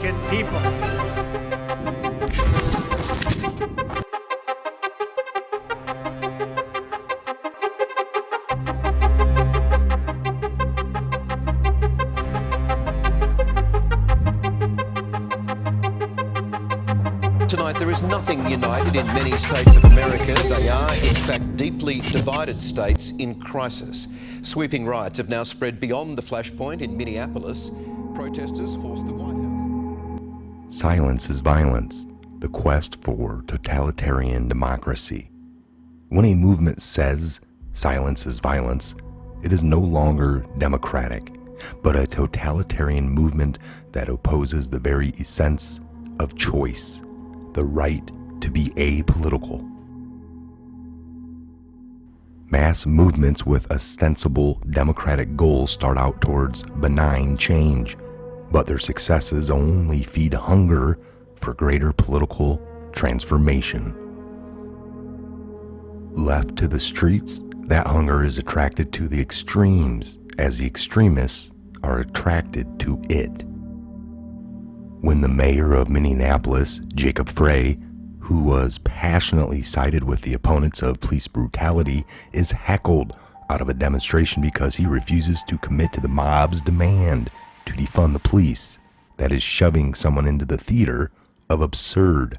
American people. Tonight, there is nothing united in many states of America. They are, in fact, deeply divided states in crisis. Sweeping riots have now spread beyond the flashpoint in Minneapolis. Protesters forced the White House. Silence is violence, the quest for totalitarian democracy. When a movement says silence is violence, it is no longer democratic, but a totalitarian movement that opposes the very essence of choice, the right to be apolitical. Mass movements with ostensible democratic goals start out towards benign change, but their successes only feed hunger for greater political transformation. Left to the streets, that hunger is attracted to the extremes, as the extremists are attracted to it. When the mayor of Minneapolis, Jacob Frey, who was passionately sided with the opponents of police brutality, is heckled out of a demonstration because he refuses to commit to the mob's demand to defund the police, that is shoving someone into the theater of absurd.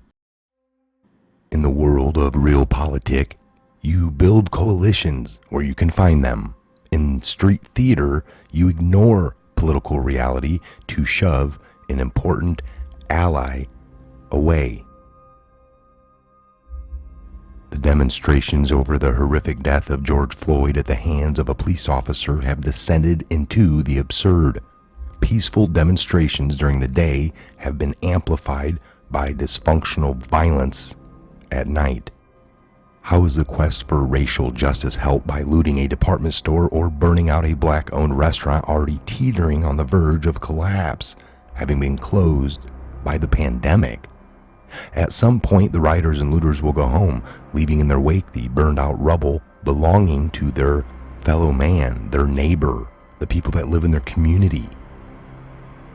In the world of realpolitik, you build coalitions where you can find them. In street theater, you ignore political reality to shove an important ally away. The demonstrations over the horrific death of George Floyd at the hands of a police officer have descended into the absurd. Peaceful demonstrations during the day have been amplified by dysfunctional violence at night. How is the quest for racial justice helped by looting a department store or burning out a black-owned restaurant already teetering on the verge of collapse, having been closed by the pandemic? At some point, the rioters and looters will go home, leaving in their wake the burned-out rubble belonging to their fellow man, their neighbor, the people that live in their community.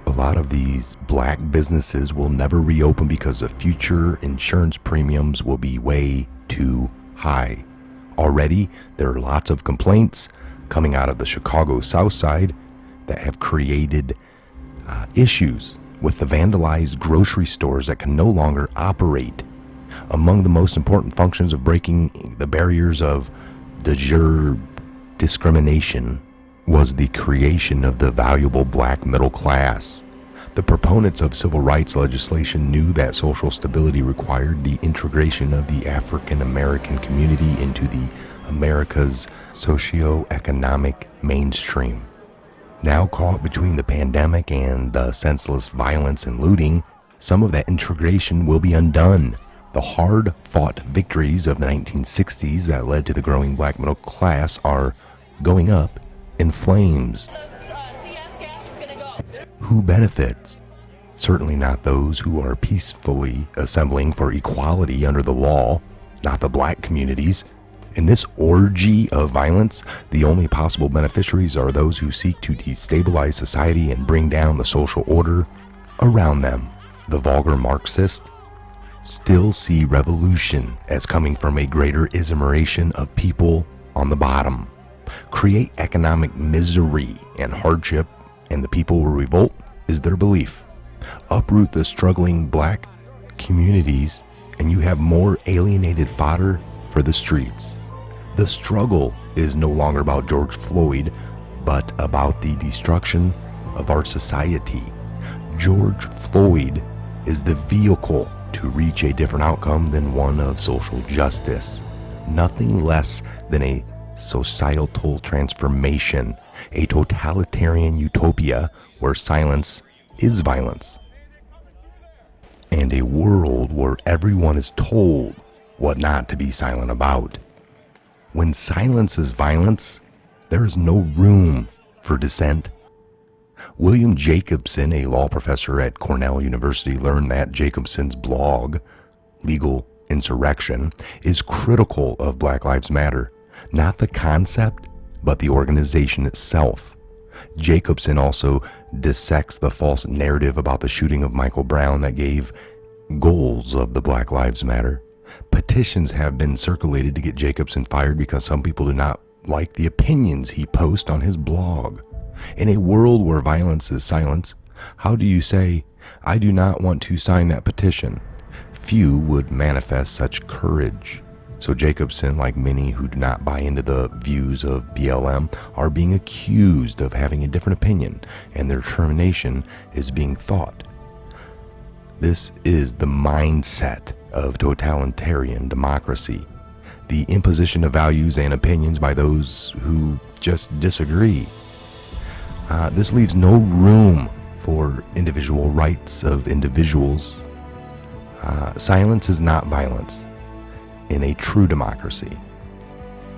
A lot of these black businesses will never reopen because the future insurance premiums will be way too high. Already, there are lots of complaints coming out of the Chicago South Side that have created issues with the vandalized grocery stores that can no longer operate. Among the most important functions of breaking the barriers of de jure discrimination was the creation of the valuable black middle class. The proponents of civil rights legislation knew that social stability required the integration of the African American community into the America's socio-economic mainstream. Now caught between the pandemic and the senseless violence and looting, some of that integration will be undone. The hard-fought victories of the 1960s that led to the growing black middle class are going up in flames. Who benefits? Certainly not those who are peacefully assembling for equality under the law, not the black communities. In this orgy of violence, the only possible beneficiaries are those who seek to destabilize society and bring down the social order around them. The vulgar Marxists still see revolution as coming from a greater immigration of people on the bottom. Create economic misery and hardship, and the people will revolt, is their belief. Uproot the struggling black communities, and you have more alienated fodder for the streets. The struggle is no longer about George Floyd, but about the destruction of our society. George Floyd is the vehicle to reach a different outcome than one of social justice. Nothing less than a societal transformation, a totalitarian utopia where silence is violence, and a world where everyone is told what not to be silent about. When silence is violence, there is no room for dissent. William Jacobson, a law professor at Cornell University, learned that Jacobson's blog, Legal Insurrection, is critical of Black Lives Matter, not the concept, but the organization itself. Jacobson also dissects the false narrative about the shooting of Michael Brown that gave goals of the Black Lives Matter. Petitions have been circulated to get Jacobson fired because some people do not like the opinions he posts on his blog. In a world where violence is silence, how do you say, "I do not want to sign that petition"? Few would manifest such courage. So Jacobson, like many who do not buy into the views of BLM, are being accused of having a different opinion, and their determination is being thought. This is the mindset of totalitarian democracy, the imposition of values and opinions by those who just disagree. This leaves no room for individual rights of individuals. Silence is not violence in a true democracy.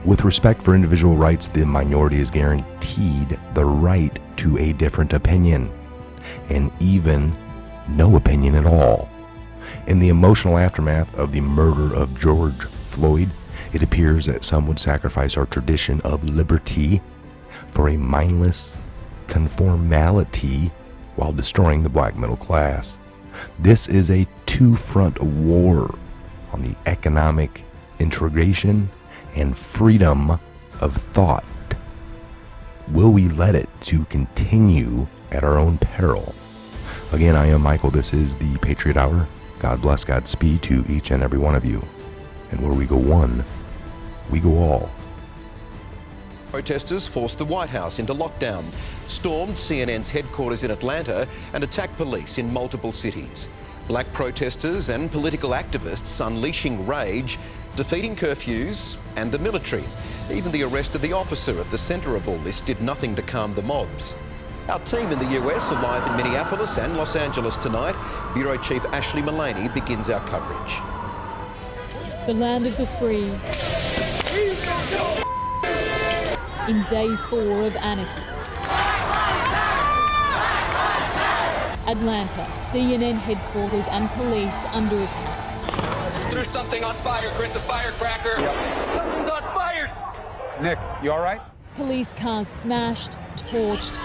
With respect for individual rights, the minority is guaranteed the right to a different opinion, and even no opinion at all. In the emotional aftermath of the murder of George Floyd, it appears that some would sacrifice our tradition of liberty for a mindless conformality while destroying the black middle class. This is a two-front war on the economic integration and freedom of thought. Will we let it to continue at our own peril? Again, I am Michael. This is the Patriot Hour. God bless, Godspeed to each and every one of you. And where we go one, we go all. Protesters forced the White House into lockdown, stormed CNN's headquarters in Atlanta, and attacked police in multiple cities. Black protesters and political activists unleashing rage, defeating curfews and the military. Even the arrest of the officer at the centre of all this did nothing to calm the mobs. Our team in the US are live in Minneapolis and Los Angeles tonight. Bureau Chief Ashley Mullaney begins our coverage. The land of the free. In day 4 of anarchy. Atlanta, CNN headquarters and police under attack. Threw something on fire, Chris, a firecracker. Something's on fire. Nick, you all right? Police cars smashed, torched.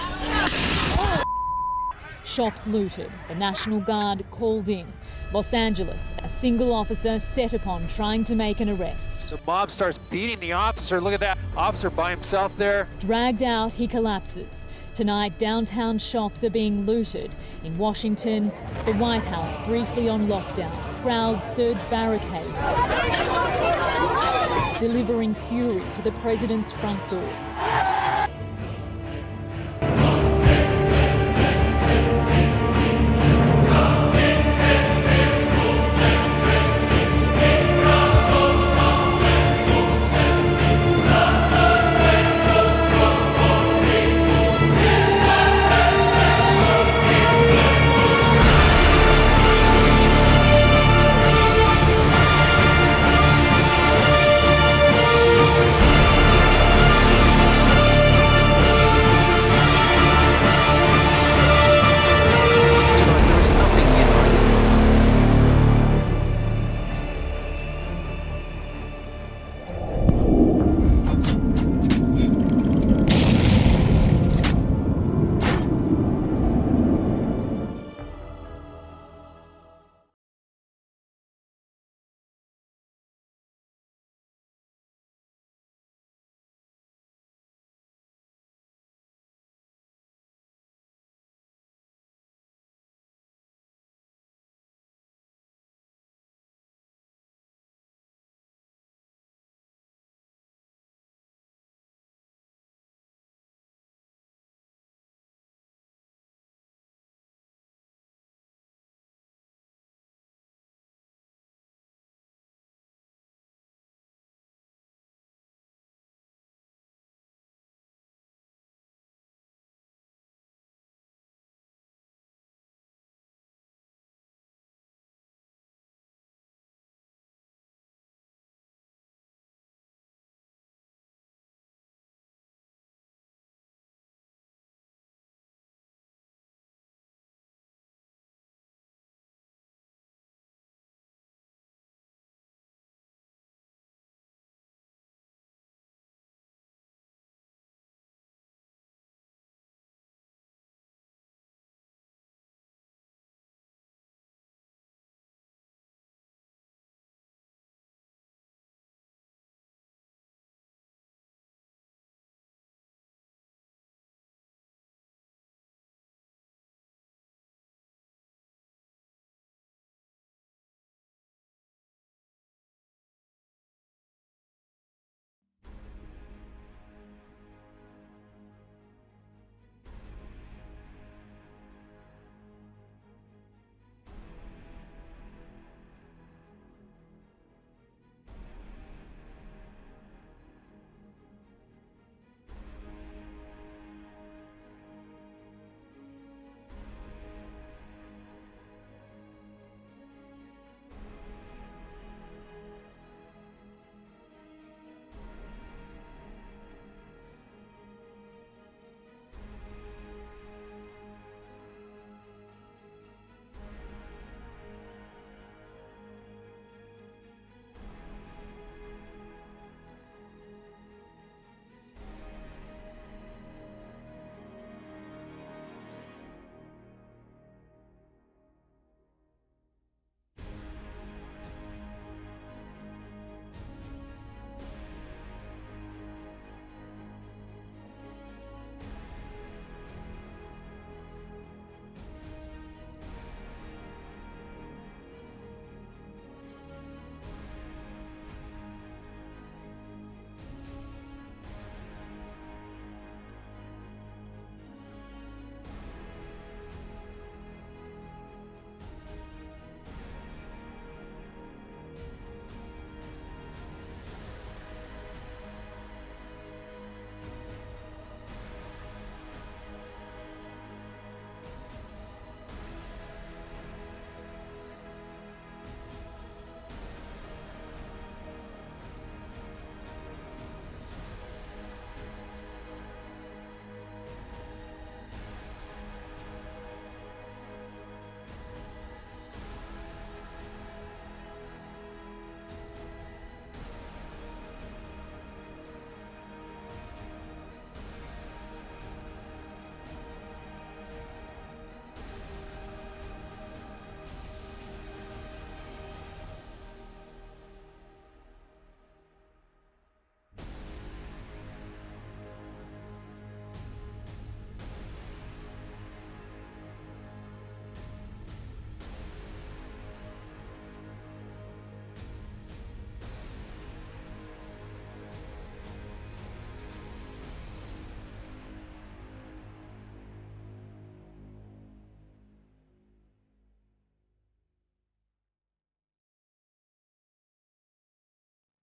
Shops looted. The National Guard called in. Los Angeles, a single officer set upon trying to make an arrest. The mob starts beating the officer. Look at that officer by himself there. Dragged out, he collapses. Tonight, downtown shops are being looted. In Washington, the White House briefly on lockdown. Crowds surge barricades, delivering fury to the president's front door.